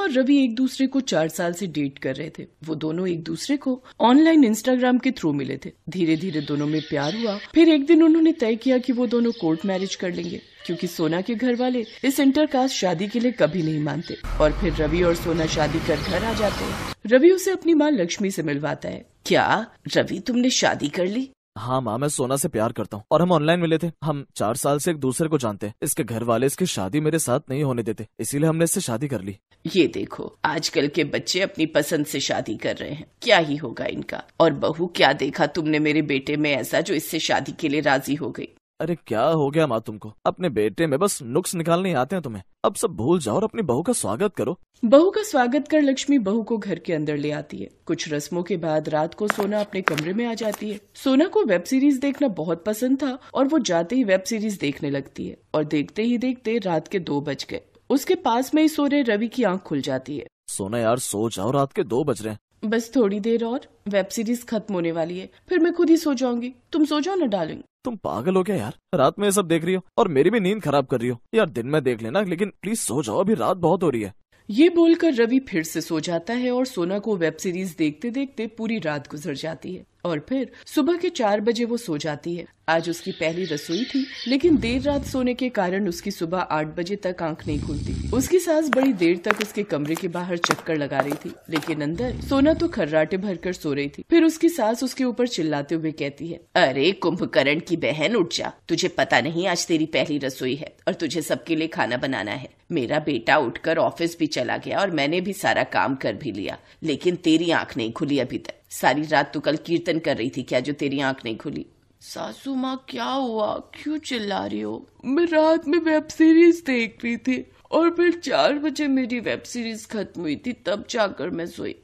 और रवि एक दूसरे को 4 साल से डेट कर रहे थे। वो दोनों एक दूसरे को ऑनलाइन इंस्टाग्राम के थ्रू मिले थे। धीरे धीरे दोनों में प्यार हुआ। फिर एक दिन उन्होंने तय किया कि वो दोनों कोर्ट मैरिज कर लेंगे, क्योंकि सोना के घर वाले इस इंटरकास्ट शादी के लिए कभी नहीं मानते। और फिर रवि और सोना शादी कर घर आ जाते हैं। रवि उसे अपनी माँ लक्ष्मी से मिलवाता है। क्या रवि, तुमने शादी कर ली? हाँ माँ, मैं सोना से प्यार करता हूँ और हम ऑनलाइन मिले थे। हम 4 साल से एक दूसरे को जानते हैं। इसके घर वाले इसकी शादी मेरे साथ नहीं होने देते, इसीलिए हमने इससे शादी कर ली। ये देखो, आजकल के बच्चे अपनी पसंद से शादी कर रहे हैं, क्या ही होगा इनका। और बहू, क्या देखा तुमने मेरे बेटे में ऐसा जो इससे शादी के लिए राजी हो गई? अरे क्या हो गया माँ तुमको? अपने बेटे में बस नुक्स निकालने आते हैं तुम्हें। अब सब भूल जाओ और अपनी बहू का स्वागत करो। बहू का स्वागत कर लक्ष्मी बहू को घर के अंदर ले आती है। कुछ रस्मों के बाद रात को सोना अपने कमरे में आ जाती है। सोना को वेब सीरीज देखना बहुत पसंद था और वो जाते ही वेब सीरीज देखने लगती है। और देखते ही देखते रात के 2 बज गए। उसके पास में ही सो रहे रवि की आंख खुल जाती है। सोना यार सो जाओ, रात के 2 बज रहे हैं। बस थोड़ी देर और, वेब सीरीज खत्म होने वाली है, फिर मैं खुद ही सो जाऊंगी। तुम सो जाओ ना डार्लिंग। तुम पागल हो क्या यार? रात में ये सब देख रही हो और मेरी भी नींद खराब कर रही हो। यार दिन में देख लेना, लेकिन प्लीज सो जाओ, अभी रात बहुत हो रही है। ये बोलकर रवि फिर से सो जाता है और सोना को वेब सीरीज देखते देखते पूरी रात गुजर जाती है। और फिर सुबह के 4 बजे वो सो जाती है। आज उसकी पहली रसोई थी, लेकिन देर रात सोने के कारण उसकी सुबह 8 बजे तक आंख नहीं खुलती। उसकी सास बड़ी देर तक उसके कमरे के बाहर चक्कर लगा रही थी, लेकिन अंदर सोना तो खर्राटे भरकर सो रही थी। फिर उसकी सास उसके ऊपर चिल्लाते हुए कहती है, अरे कुंभकर्ण की बहन, उठ जा। तुझे पता नहीं आज तेरी पहली रसोई है और तुझे सबके लिए खाना बनाना है। मेरा बेटा उठकर ऑफिस भी चला गया और मैंने भी सारा काम कर भी लिया, लेकिन तेरी आंख नहीं खुली अभी तक। सारी रात तू कल कीर्तन कर रही थी क्या, जो तेरी आंख नहीं खुली? सासू माँ, क्या हुआ, क्यों चिल्ला रही हो? मैं रात में वेब सीरीज देख रही थी और फिर 4 बजे मेरी वेब सीरीज खत्म हुई थी, तब जाकर मैं सोई।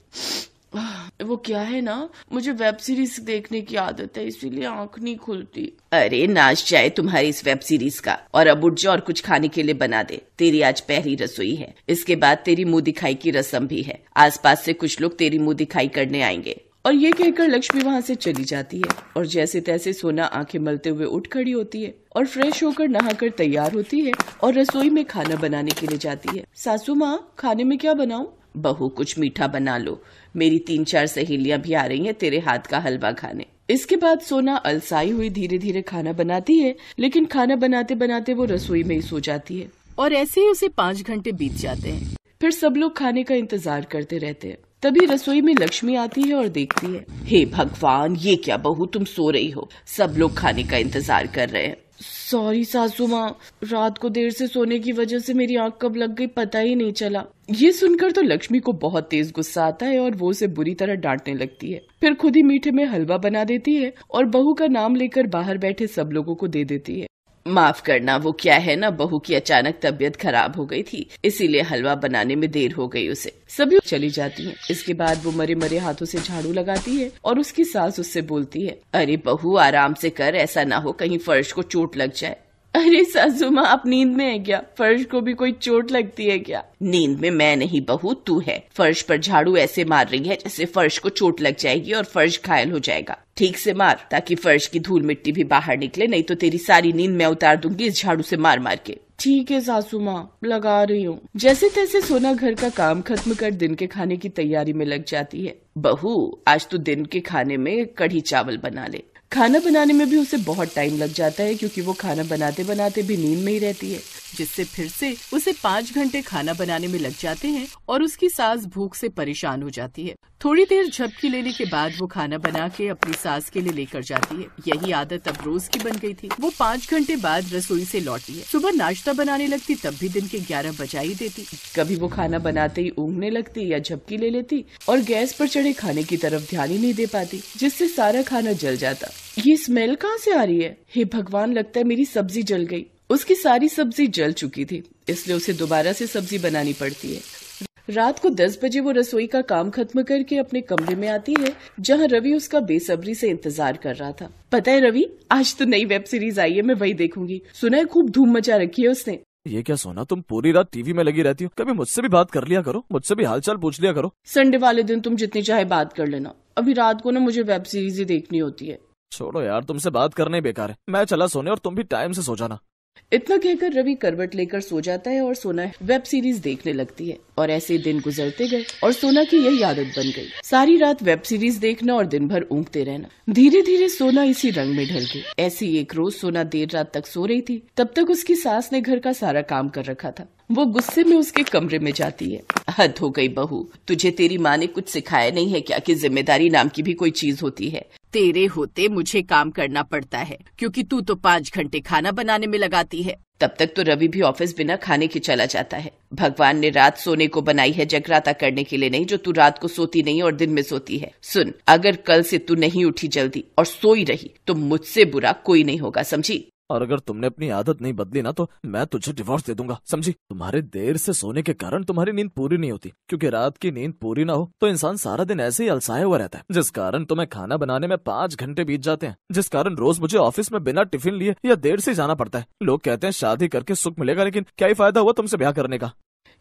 वो क्या है ना, मुझे वेब सीरीज देखने की आदत है, इसीलिए आंख नहीं खुलती। अरे नाश जाए तुम्हारी इस वेब सीरीज का, और अब उठ जा और कुछ खाने के लिए बना दे। तेरी आज पहली रसोई है, इसके बाद तेरी मुंह दिखाई की रस्म भी है। आसपास से कुछ लोग तेरी मुंह दिखाई करने आएंगे। और ये कहकर लक्ष्मी वहाँ से चली जाती है और जैसे तैसे सोना आंखें मलते हुए उठ खड़ी होती है और फ्रेश होकर नहाकर तैयार होती है और रसोई में खाना बनाने के लिए जाती है। सासू माँ, खाने में क्या बनाऊं? बहू, कुछ मीठा बना लो, मेरी 3-4 सहेलियां भी आ रही हैं तेरे हाथ का हलवा खाने। इसके बाद सोना अलसाई हुई धीरे धीरे खाना बनाती है, लेकिन खाना बनाते बनाते वो रसोई में ही सो जाती है। और ऐसे ही उसे 5 घंटे बीत जाते हैं। फिर सब लोग खाने का इंतजार करते रहते हैं। तभी रसोई में लक्ष्मी आती है और देखती है, हे भगवान, ये क्या बहू, तुम सो रही हो? सब लोग खाने का इंतजार कर रहे हैं। सॉरी सासू माँ, रात को देर से सोने की वजह से मेरी आंख कब लग गई पता ही नहीं चला। ये सुनकर तो लक्ष्मी को बहुत तेज गुस्सा आता है और वो उसे बुरी तरह डांटने लगती है। फिर खुद ही मीठे में हलवा बना देती है और बहू का नाम लेकर बाहर बैठे सब लोगों को दे देती है। माफ करना, वो क्या है ना, बहू की अचानक तबीयत खराब हो गई थी, इसीलिए हलवा बनाने में देर हो गई उसे। सभी चली जाती हैं। इसके बाद वो मरे मरे हाथों से झाड़ू लगाती है और उसकी सास उससे बोलती है, अरे बहू आराम से कर, ऐसा ना हो कहीं फर्श को चोट लग जाए। अरे सासू माँ, आप नींद में है क्या? फर्श को भी कोई चोट लगती है क्या? नींद में मैं नहीं बहू, तू है। फर्श पर झाड़ू ऐसे मार रही है जैसे फर्श को चोट लग जाएगी और फर्श घायल हो जाएगा। ठीक से मार ताकि फर्श की धूल मिट्टी भी बाहर निकले, नहीं तो तेरी सारी नींद मैं उतार दूंगी इस झाड़ू से मार मार के। ठीक है सासू माँ, लगा रही हूँ। जैसे तैसे सोना घर का काम खत्म कर दिन के खाने की तैयारी में लग जाती है। बहू, आज तो दिन के खाने में कढ़ी चावल बना ले। खाना बनाने में भी उसे बहुत टाइम लग जाता है, क्योंकि वो खाना बनाते बनाते भी नींद में ही रहती है, जिससे फिर से उसे 5 घंटे खाना बनाने में लग जाते हैं और उसकी सास भूख से परेशान हो जाती है। थोड़ी देर झपकी लेने के बाद वो खाना बना के अपनी सास के लिए लेकर जाती है। यही आदत अब रोज की बन गई थी। वो 5 घंटे बाद रसोई से लौटी है। सुबह नाश्ता बनाने लगती तब भी दिन के 11 बजा ही देती। कभी वो खाना बनाते ही ऊँघने लगती या झपकी ले लेती और गैस पर चढ़े खाने की तरफ ध्यान ही नहीं दे पाती, जिससे सारा खाना जल जाता। ये स्मेल कहाँ से आ रही है? हे भगवान, लगता है मेरी सब्जी जल गई। उसकी सारी सब्जी जल चुकी थी, इसलिए उसे दोबारा से सब्जी बनानी पड़ती है। रात को 10 बजे वो रसोई का काम खत्म करके अपने कमरे में आती है, जहाँ रवि उसका बेसब्री से इंतजार कर रहा था। पता है रवि, आज तो नई वेब सीरीज आई है, मैं वही देखूंगी। सुना है खूब धूम मचा रखी है उसने। ये क्या सोना, तुम पूरी रात टीवी में लगी रहती हो? कभी मुझसे भी बात कर लिया करो, मुझसे भी हालचाल पूछ लिया करो। संडे वाले दिन तुम जितनी चाहे बात कर लेना, अभी रात को ना मुझे वेब सीरीज ही देखनी होती है। छोड़ो यार, तुमसे बात करना ही बेकार है। मैं चला सोने और तुम भी टाइम से सो जाना। इतना कहकर रवि करवट लेकर सो जाता है और सोना वेब सीरीज देखने लगती है। और ऐसे दिन गुजरते गए और सोना की यही आदत बन गई, सारी रात वेब सीरीज देखना और दिन भर ऊँगते रहना। धीरे धीरे सोना इसी रंग में ढल गई। ऐसी एक रोज सोना देर रात तक सो रही थी, तब तक उसकी सास ने घर का सारा काम कर रखा था। वो गुस्से में उसके कमरे में जाती है। हद हो गई बहू, तुझे तेरी माँ ने कुछ सिखाया नहीं है क्या कि जिम्मेदारी नाम की भी कोई चीज होती है। तेरे होते मुझे काम करना पड़ता है क्योंकि तू तो 5 घंटे खाना बनाने में लगाती है। तब तक तो रवि भी ऑफिस बिना खाने के चला जाता है। भगवान ने रात सोने को बनाई है, जगराता करने के लिए नहीं, जो तू रात को सोती नहीं और दिन में सोती है। सुन, अगर कल से तू नहीं उठी जल्दी और सोई रही तो मुझसे बुरा कोई नहीं होगा, समझी? और अगर तुमने अपनी आदत नहीं बदली ना तो मैं तुझे डिवोर्स दे दूंगा, समझी? तुम्हारे देर से सोने के कारण तुम्हारी नींद पूरी नहीं होती, क्योंकि रात की नींद पूरी ना हो तो इंसान सारा दिन ऐसे ही अलसाया हुआ रहता है, जिस कारण तुम्हें खाना बनाने में 5 घंटे बीत जाते हैं, जिस कारण रोज मुझे ऑफिस में बिना टिफिन लिए या देर से जाना पड़ता है। लोग कहते हैं शादी करके सुख मिलेगा, लेकिन क्या ही फायदा हुआ तुमसे ब्याह करने का।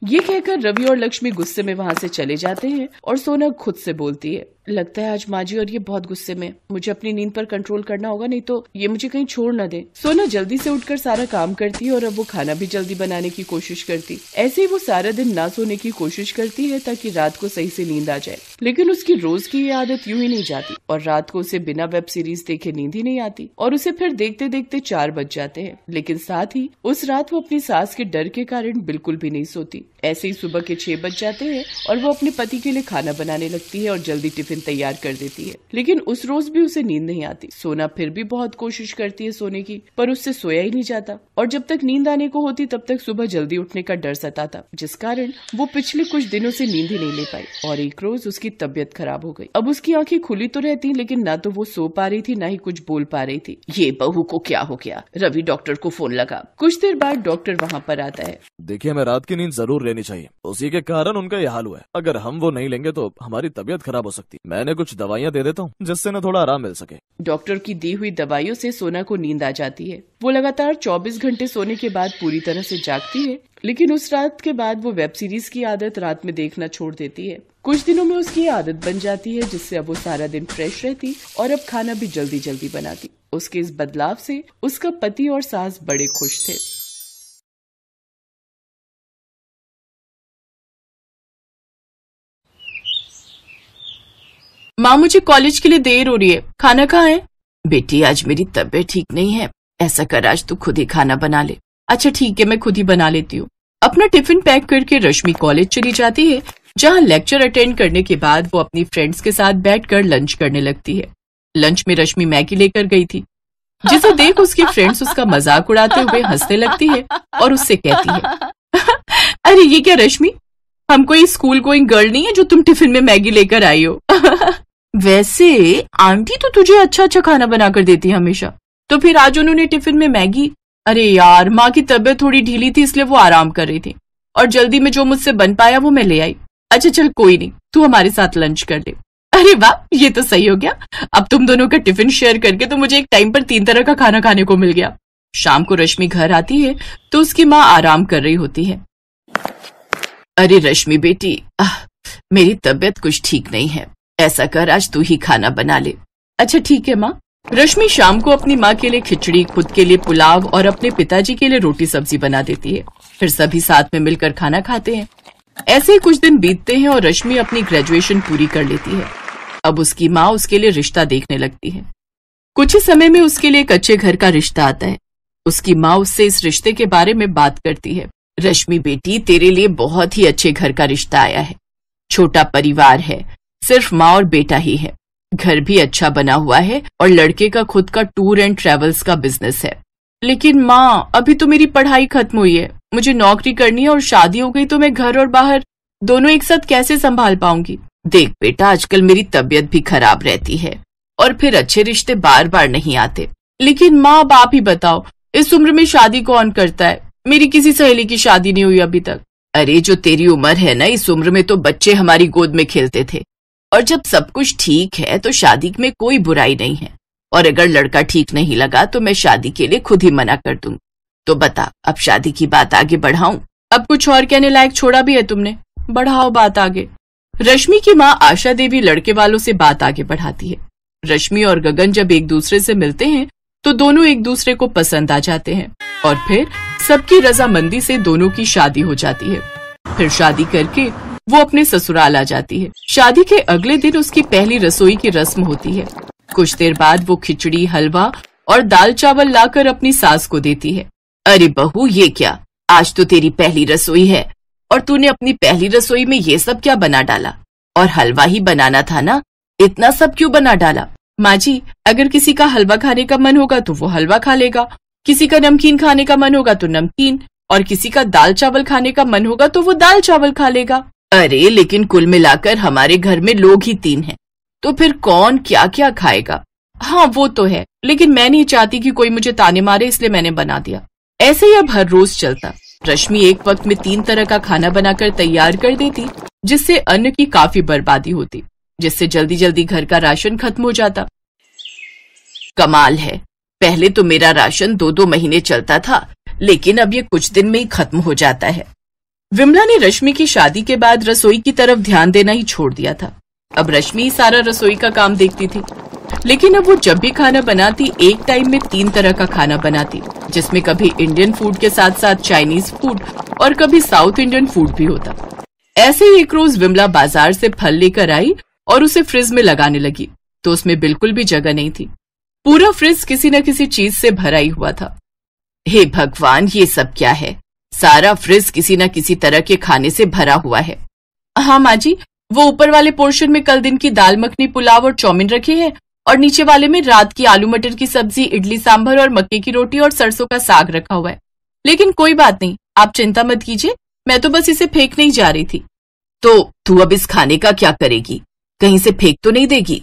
ये कहकर रवि और लक्ष्मी गुस्से में वहाँ से चले जाते हैं और सोना खुद से बोलती है, लगता है आज माँ जी और ये बहुत गुस्से में, मुझे अपनी नींद पर कंट्रोल करना होगा, नहीं तो ये मुझे कहीं छोड़ न दे। सोना जल्दी से उठकर सारा काम करती है और अब वो खाना भी जल्दी बनाने की कोशिश करती। ऐसे ही वो सारा दिन ना सोने की कोशिश करती है ताकि रात को सही से नींद आ जाए। लेकिन उसकी रोज की ये आदत यूं ही नहीं जाती और रात को उसे बिना वेब सीरीज देखे नींद ही नहीं आती और उसे फिर देखते देखते 4 बज जाते हैं। लेकिन साथ ही उस रात वो अपनी सास के डर के कारण बिल्कुल भी नहीं सोती। ऐसे ही सुबह के 6 बज जाते हैं और वो अपने पति के लिए खाना बनाने लगती है और जल्दी टिफिन तैयार कर देती है। लेकिन उस रोज भी उसे नींद नहीं आती। सोना फिर भी बहुत कोशिश करती है सोने की, पर उससे सोया ही नहीं जाता और जब तक नींद आने को होती तब तक सुबह जल्दी उठने का डर सताता, जिस कारण वो पिछले कुछ दिनों से नींद ही नहीं ले पाई और एक रोज उसकी तबीयत खराब हो गई। अब उसकी आंखें खुली तो रहती लेकिन ना तो वो सो पा रही थी ना ही कुछ बोल पा रही थी। ये बहू को क्या हो गया? रवि डॉक्टर को फोन लगा। कुछ देर बाद डॉक्टर वहाँ पर आता है। देखिए, हमें रात की नींद जरूर लेनी चाहिए, उसी के कारण उनका ये हाल हुआ है। अगर हम वो नहीं लेंगे तो हमारी तबीयत खराब हो सकती है। मैंने कुछ दवाइयाँ दे देता हूँ जिससे न थोड़ा आराम मिल सके। डॉक्टर की दी हुई दवाइयों से सोना को नींद आ जाती है। वो लगातार 24 घंटे सोने के बाद पूरी तरह से जागती है, लेकिन उस रात के बाद वो वेब सीरीज की आदत रात में देखना छोड़ देती है। कुछ दिनों में उसकी आदत बन जाती है, जिससे अब वो सारा दिन फ्रेश रहती और अब खाना भी जल्दी जल्दी बनाती। उसके इस बदलाव से उसका पति और सास बड़े खुश थे। माँ, मुझे कॉलेज के लिए देर हो रही है, खाना कहाँ है? बेटी, आज मेरी तबीयत ठीक नहीं है, ऐसा कर आज तू खुद ही खाना बना ले। अच्छा ठीक है, मैं खुद ही बना लेती हूँ। अपना टिफिन पैक करके रश्मि कॉलेज चली जाती है, जहाँ लेक्चर अटेंड करने के बाद वो अपनी फ्रेंड्स के साथ बैठकर लंच करने लगती है। लंच में रश्मि मैगी लेकर गई थी, जिसे देख उसकी फ्रेंड्स उसका मजाक उड़ाते हुए हंसने लगती है और उससे कहती है, अरे ये क्या रश्मि, हम कोई स्कूल गोइंग गर्ल नहीं है जो तुम टिफिन में मैगी लेकर आई हो। वैसे आंटी तो तुझे अच्छा अच्छा खाना बनाकर देती है हमेशा, तो फिर आज उन्होंने टिफिन में मैगी? अरे यार, माँ की तबीयत थोड़ी ढीली थी इसलिए वो आराम कर रही थी और जल्दी में जो मुझसे बन पाया वो मैं ले आई। अच्छा चल कोई नहीं, तू हमारे साथ लंच कर ले। अरे वाह, ये तो सही हो गया, अब तुम दोनों का टिफिन शेयर करके तो मुझे एक टाइम पर 3 तरह का खाना खाने को मिल गया। शाम को रश्मि घर आती है तो उसकी माँ आराम कर रही होती है। अरे रश्मि बेटी, मेरी तबीयत कुछ ठीक नहीं है, ऐसा कर आज तू ही खाना बना ले। अच्छा ठीक है माँ। रश्मि शाम को अपनी माँ के लिए खिचड़ी, खुद के लिए पुलाव और अपने पिताजी के लिए रोटी सब्जी बना देती है। फिर सभी साथ में मिलकर खाना खाते हैं। ऐसे ही कुछ दिन बीतते हैं और रश्मि अपनी ग्रेजुएशन पूरी कर लेती है। अब उसकी माँ उसके लिए रिश्ता देखने लगती है। कुछ ही समय में उसके लिए एक अच्छे घर का रिश्ता आता है। उसकी माँ उससे इस रिश्ते के बारे में बात करती है। रश्मि बेटी, तेरे लिए बहुत ही अच्छे घर का रिश्ता आया है। छोटा परिवार है, सिर्फ माँ और बेटा ही है। घर भी अच्छा बना हुआ है और लड़के का खुद का टूर एंड ट्रेवल्स का बिजनेस है। लेकिन माँ, अभी तो मेरी पढ़ाई खत्म हुई है, मुझे नौकरी करनी है और शादी हो गई तो मैं घर और बाहर दोनों एक साथ कैसे संभाल पाऊंगी? देख बेटा, आजकल मेरी तबीयत भी खराब रहती है और फिर अच्छे रिश्ते बार बार नहीं आते। लेकिन माँ, अब आप ही बताओ, इस उम्र में शादी कौन करता है? मेरी किसी सहेली की शादी नहीं हुई अभी तक। अरे जो तेरी उम्र है ना, इस उम्र में तो बच्चे हमारी गोद में खेलते थे और जब सब कुछ ठीक है तो शादी में कोई बुराई नहीं है। और अगर लड़का ठीक नहीं लगा तो मैं शादी के लिए खुद ही मना कर दूंगी। तो बता, अब शादी की बात आगे बढ़ाऊं? अब कुछ और कहने लायक छोड़ा भी है तुमने, बढ़ाओ बात आगे। रश्मि की माँ आशा देवी लड़के वालों से बात आगे बढ़ाती है। रश्मि और गगन जब एक दूसरे से मिलते हैं तो दोनों एक दूसरे को पसंद आ जाते हैं। और फिर सबकी रजामंदी से दोनों की शादी हो जाती है। फिर शादी करके वो अपने ससुराल आ जाती है। शादी के अगले दिन उसकी पहली रसोई की रस्म होती है। कुछ देर बाद वो खिचड़ी, हलवा और दाल चावल लाकर अपनी सास को देती है। अरे बहू, ये क्या, आज तो तेरी पहली रसोई है और तूने अपनी पहली रसोई में ये सब क्या बना डाला? और हलवा ही बनाना था ना, इतना सब क्यों बना डाला? माँ जी, अगर किसी का हलवा खाने का मन होगा तो वो हलवा खा लेगा, किसी का नमकीन खाने का मन होगा तो नमकीन, और किसी का दाल चावल खाने का मन होगा तो वो दाल चावल खा लेगा। अरे लेकिन कुल मिलाकर हमारे घर में लोग ही 3 हैं, तो फिर कौन क्या क्या खाएगा? हाँ वो तो है, लेकिन मैं नहीं चाहती कि कोई मुझे ताने मारे, इसलिए मैंने बना दिया। ऐसे ही अब हर रोज चलता। रश्मि एक वक्त में 3 तरह का खाना बनाकर तैयार कर देती, जिससे अन्न की काफी बर्बादी होती, जिससे जल्दी जल्दी घर का राशन खत्म हो जाता। कमाल है, पहले तो मेरा राशन 2-2 महीने चलता था, लेकिन अब ये कुछ दिन में ही खत्म हो जाता है। विमला ने रश्मि की शादी के बाद रसोई की तरफ ध्यान देना ही छोड़ दिया था। अब रश्मि ही सारा रसोई का काम देखती थी, लेकिन अब वो जब भी खाना बनाती एक टाइम में 3 तरह का खाना बनाती, जिसमें कभी इंडियन फूड के साथ साथ चाइनीज फूड और कभी साउथ इंडियन फूड भी होता। ऐसे ही एक रोज विमला बाजार से फल लेकर आई और उसे फ्रिज में लगाने लगी, तो उसमें बिल्कुल भी जगह नहीं थी। पूरा फ्रिज किसी न किसी चीज से भरा ही हुआ था। हे भगवान, ये सब क्या है? सारा फ्रिज किसी न किसी तरह के खाने से भरा हुआ है। हाँ माँ जी, वो ऊपर वाले पोर्शन में कल दिन की दाल मखनी, पुलाव और चौमिन रखे हैं, और नीचे वाले में रात की आलू मटर की सब्जी, इडली सांभर और मक्के की रोटी और सरसों का साग रखा हुआ है। लेकिन कोई बात नहीं, आप चिंता मत कीजिए, मैं तो बस इसे फेंकने ही जा रही थी। तो तू अब इस खाने का क्या करेगी? कहीं से फेंक तो नहीं देगी?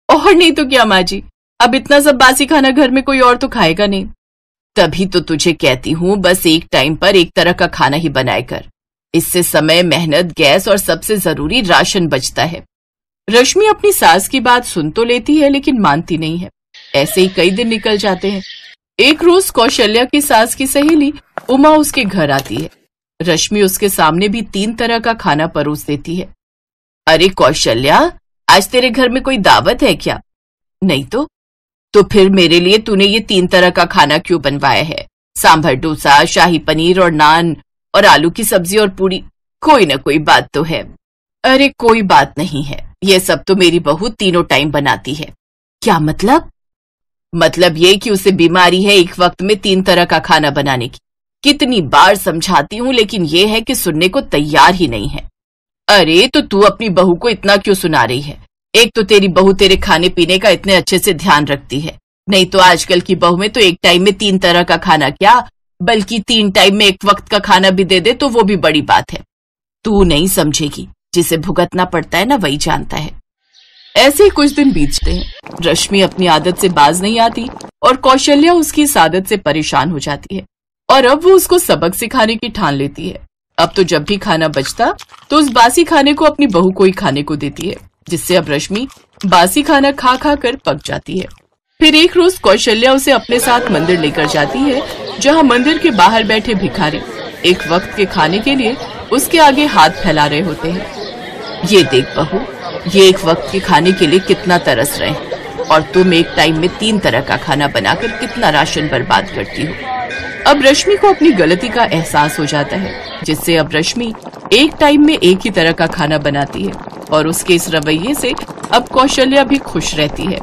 और नहीं तो क्या माँ जी, अब इतना सब बासी खाना घर में कोई और तो खाएगा नहीं। तभी तो तुझे कहती हूँ, बस एक टाइम पर एक तरह का खाना ही बनाए कर। इससे समय, मेहनत, गैस और सबसे जरूरी राशन बचता है। रश्मि अपनी सास की बात सुन तो लेती है, लेकिन मानती नहीं है। ऐसे ही कई दिन निकल जाते हैं। एक रोज कौशल्या की सास की सहेली उमा उसके घर आती है। रश्मि उसके सामने भी 3 तरह का खाना परोस देती है। अरे कौशल्या, आज तेरे घर में कोई दावत है क्या? नहीं तो फिर मेरे लिए तूने ये 3 तरह का खाना क्यों बनवाया है? सांभर डोसा, शाही पनीर और नान और आलू की सब्जी और पूरी, कोई न कोई बात तो है। अरे कोई बात नहीं है, ये सब तो मेरी बहू तीनों टाइम बनाती है। क्या मतलब? मतलब ये कि उसे बीमारी है एक वक्त में 3 तरह का खाना बनाने की। कितनी बार समझाती हूँ, लेकिन ये है कि सुनने को तैयार ही नहीं है। अरे तो तू अपनी बहू को इतना क्यों सुना रही है? एक तो तेरी बहू तेरे खाने पीने का इतने अच्छे से ध्यान रखती है, नहीं तो आजकल की बहू में तो एक टाइम में 3 तरह का खाना क्या, बल्कि 3 टाइम में एक वक्त का खाना भी दे दे तो वो भी बड़ी बात है। तू नहीं समझेगी, जिसे भुगतना पड़ता है ना वही जानता है। ऐसे ही कुछ दिन बीतते हैं। रश्मि अपनी आदत से बाज नहीं आती और कौशल्या उसकी इस आदत से परेशान हो जाती है, और अब वो उसको सबक सिखाने की ठान लेती है। अब तो जब भी खाना बचता तो उस बासी खाने को अपनी बहू को ही खाने को देती है, जिससे अब रश्मि बासी खाना खा खा कर पक जाती है। फिर एक रोज कौशल्या उसे अपने साथ मंदिर लेकर जाती है, जहाँ मंदिर के बाहर बैठे भिखारी एक वक्त के खाने के लिए उसके आगे हाथ फैला रहे होते हैं। ये देख बहू, ये एक वक्त के खाने के लिए कितना तरस रहे हैं, और तुम एक टाइम में 3 तरह का खाना बनाकर कितना राशन बर्बाद करती हो। अब रश्मि को अपनी गलती का एहसास हो जाता है, जिससे अब रश्मि एक टाइम में एक ही तरह का खाना बनाती है, और उसके इस रवैये से अब कौशल्या भी खुश रहती है।